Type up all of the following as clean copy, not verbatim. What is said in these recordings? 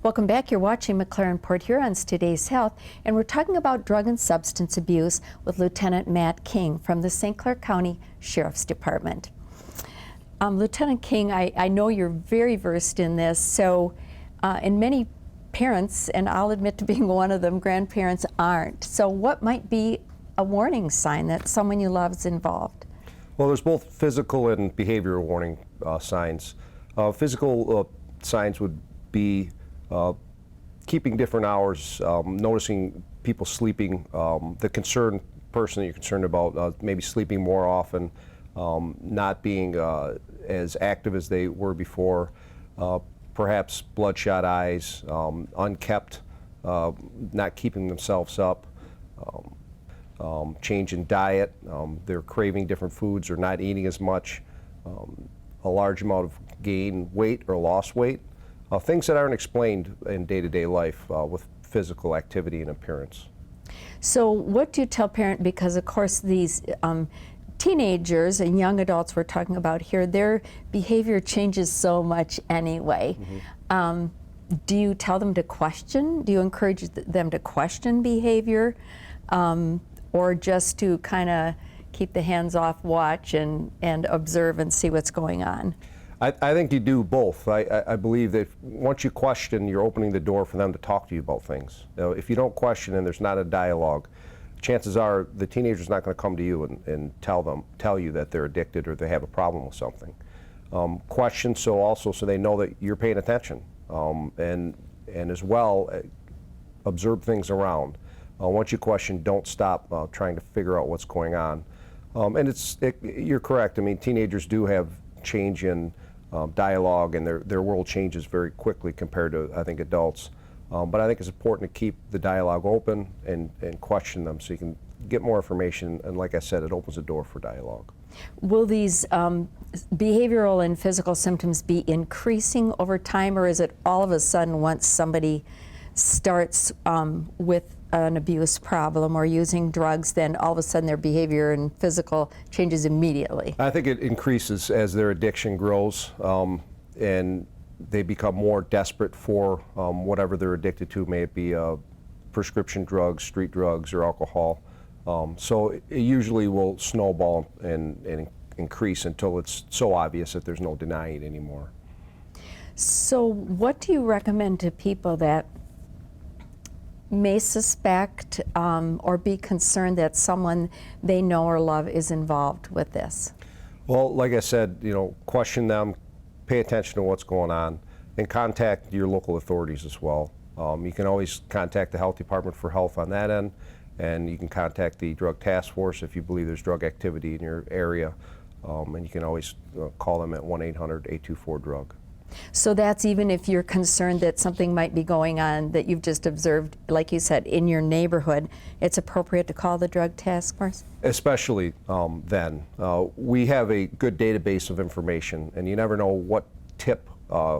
Welcome back. You're watching McLaren Port Huron's Today's Health, and we're talking about drug and substance abuse with Lieutenant Matt King from the St. Clair County Sheriff's Department. Lieutenant King, I know you're very versed in this, so and many parents, and I'll admit to being one of them, grandparents aren't. So what might be a warning sign that someone you love is involved? Well, there's both physical and behavioral warning signs. Physical signs would be keeping different hours, noticing people sleeping, the concerned person that you're concerned about maybe sleeping more often, not being as active as they were before, perhaps bloodshot eyes, unkept, not keeping themselves up, change in diet, they're craving different foods or not eating as much, a large amount of gain weight or lost weight. Things that aren't explained in day-to-day life with physical activity and appearance. So what do you tell parents, because of course these teenagers and young adults we're talking about here, their behavior changes so much anyway. Mm-hmm. Do you tell them to question? Do you encourage them to question behavior? Or just to kind of keep the hands-off watch and observe and see what's going on? I think you do both. I believe that once you question, you're opening the door for them to talk to you about things. If you don't question and there's not a dialogue, chances are the teenager's not going to come to you and tell you that they're addicted or they have a problem with something. Question so they know that you're paying attention, and as well observe things around. Once you question, don't stop trying to figure out what's going on. And you're correct. I mean, teenagers do have change in dialogue, and their world changes very quickly compared to, I think, adults. But I think it's important to keep the dialogue open and question them so you can get more information. And like I said, it opens the door for dialogue. Will these behavioral and physical symptoms be increasing over time, or is it all of a sudden once somebody starts with an abuse problem or using drugs, then all of a sudden their behavior and physical changes immediately? I think it increases as their addiction grows, and they become more desperate for whatever they're addicted to, may it be prescription drugs, street drugs, or alcohol. So it usually will snowball and increase until it's so obvious that there's no denying it anymore. So what do you recommend to people that may suspect or be concerned that someone they know or love is involved with this? Well, like I said, question them, pay attention to what's going on, and contact your local authorities as well. You can always contact the health department for help on that end, and you can contact the drug task force if you believe there's drug activity in your area, and you can always call them at 1-800-824-DRUG. So that's even if you're concerned that something might be going on that you've just observed, like you said, in your neighborhood, it's appropriate to call the drug task force? Especially then. We have a good database of information, and you never know what tip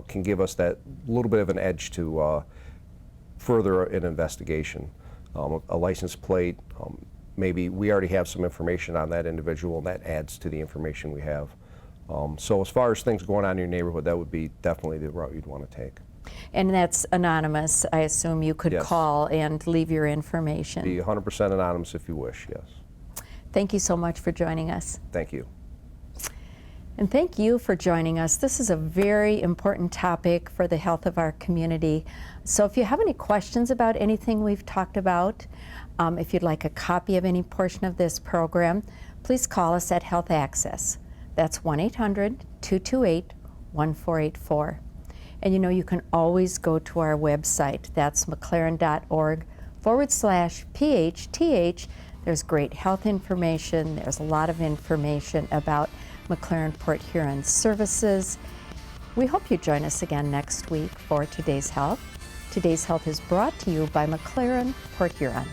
can give us that little bit of an edge to further an investigation. A license plate, maybe we already have some information on that individual, and that adds to the information we have. So as far as things going on in your neighborhood, that would be definitely the route you'd want to take. And that's anonymous, I assume. You could call and leave your information. Be 100% anonymous if you wish, yes. Thank you so much for joining us. Thank you. And thank you for joining us. This is a very important topic for the health of our community. So if you have any questions about anything we've talked about, if you'd like a copy of any portion of this program, please call us at Health Access. That's 1-800-228-1484. And you can always go to our website. That's mclaren.org/PHTH. There's great health information. There's a lot of information about McLaren Port Huron services. We hope you join us again next week for Today's Health. Today's Health is brought to you by McLaren Port Huron.